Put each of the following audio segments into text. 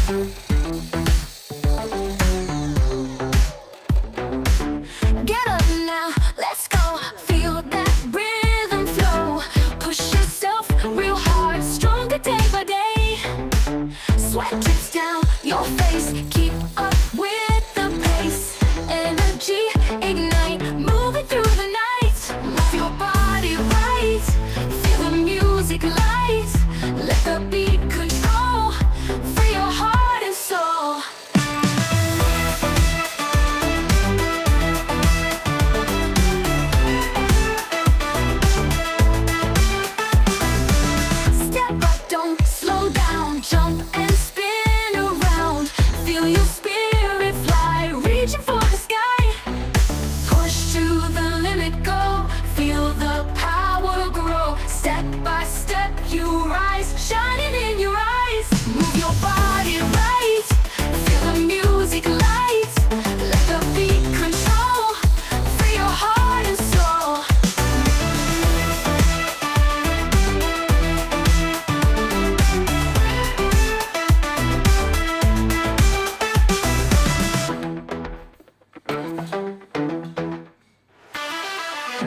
Get up now, let's go. Feel that rhythm flow. Push yourself real hard, stronger day by day. Sweat drips down your face, keep up with the pace. Energy, ignite, moving through the night. Move your body right, feel the music light. Let the beat control, free your heart and soul. Step up, don't slow down, jump and spin around. Feel your spirit fly, reaching for the sky. Push to the limit, go, feel the power grow. Step by step you rise, shining in your eyes. Move your body right, feel the music light. Let the beat control, free your heart and soul.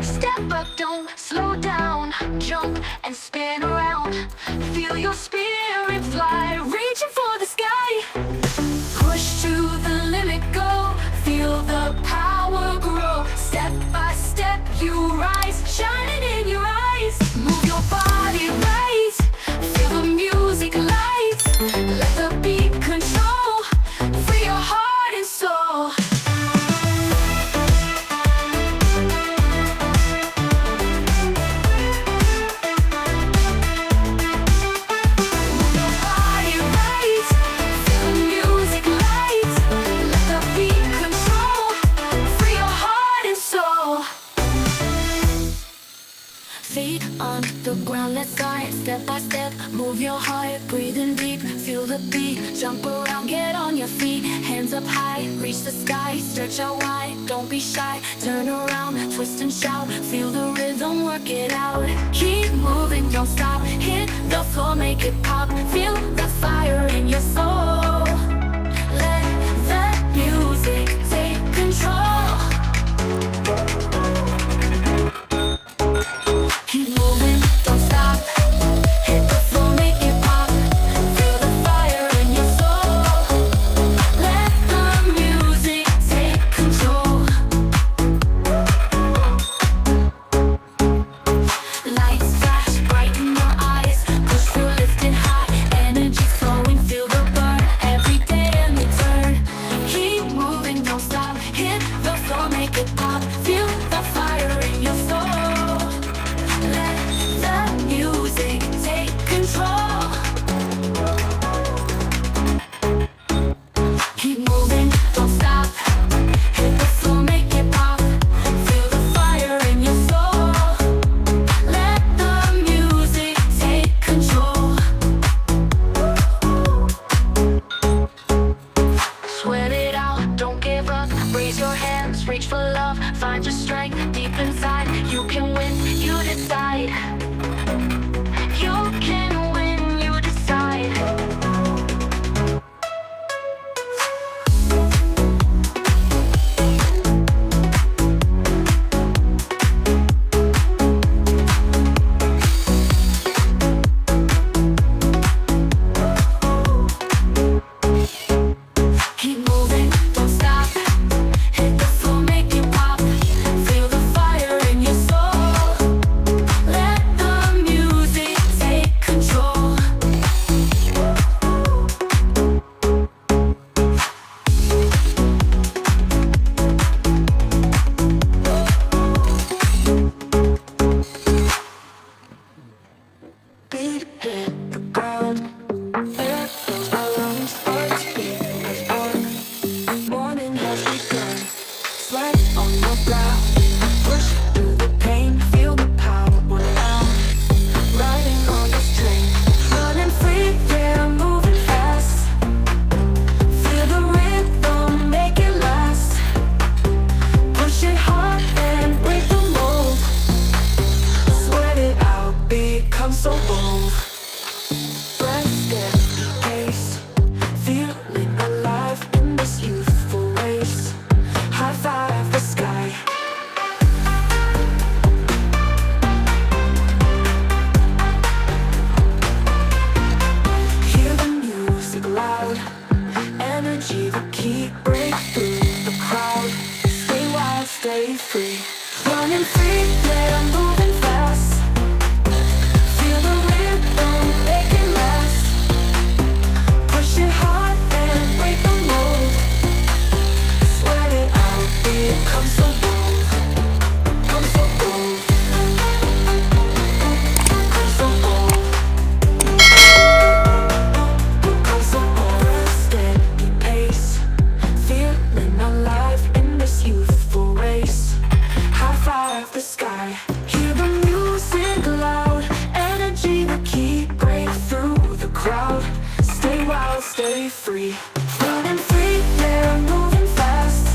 Step up, don't slow down, jump and spin around. Feel your spirit fly, reaching for the sky. Push to the limit, go, feel the power grow. Step by step you rise, shining in your eyes. Move your body right, feel the music light. Let the beat control, free your heart and soul. Move your body right, feel the music light. Let the beat control, free your heart and soul. Feet on the ground, let's glide. Step by step, move your heart, breathing deep. Feel the beat, jump around, get on your feet. Hands up high, reach the sky. Stretch out wide, don't be shy. Turn around, twist and shout. Feel the rhythm, work it out. Keep moving, don't stop. Hit the floor, make it pop. Feel the fire in your soul. Let the music take control. Keep moving, don't stop. Hit the floor, make it pop. Feel the fire in your soul. Let the music take control. Lights flash bright in your eyes. Push through, lifting high. they'll stay free. Running free, they're moving fast.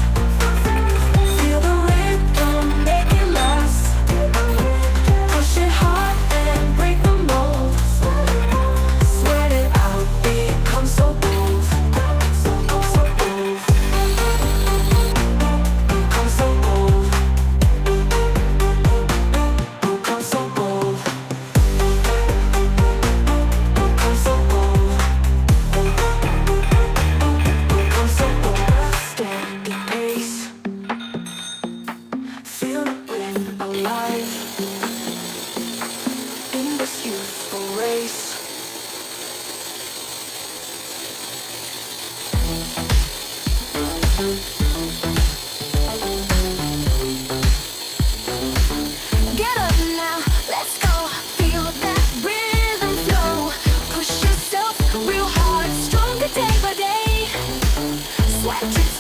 Feel the rhythm, make it last. Push it hard and break the mold. Sweat it out, become so bold. So bold. Become so bold. Become so bold. Become so bold. Become so bold. Steady pace. Feel the wind alive in this youthful race. Get up now, let's go. Feel that rhythm flow. Push yourself real hard, stronger day by day. Sweat it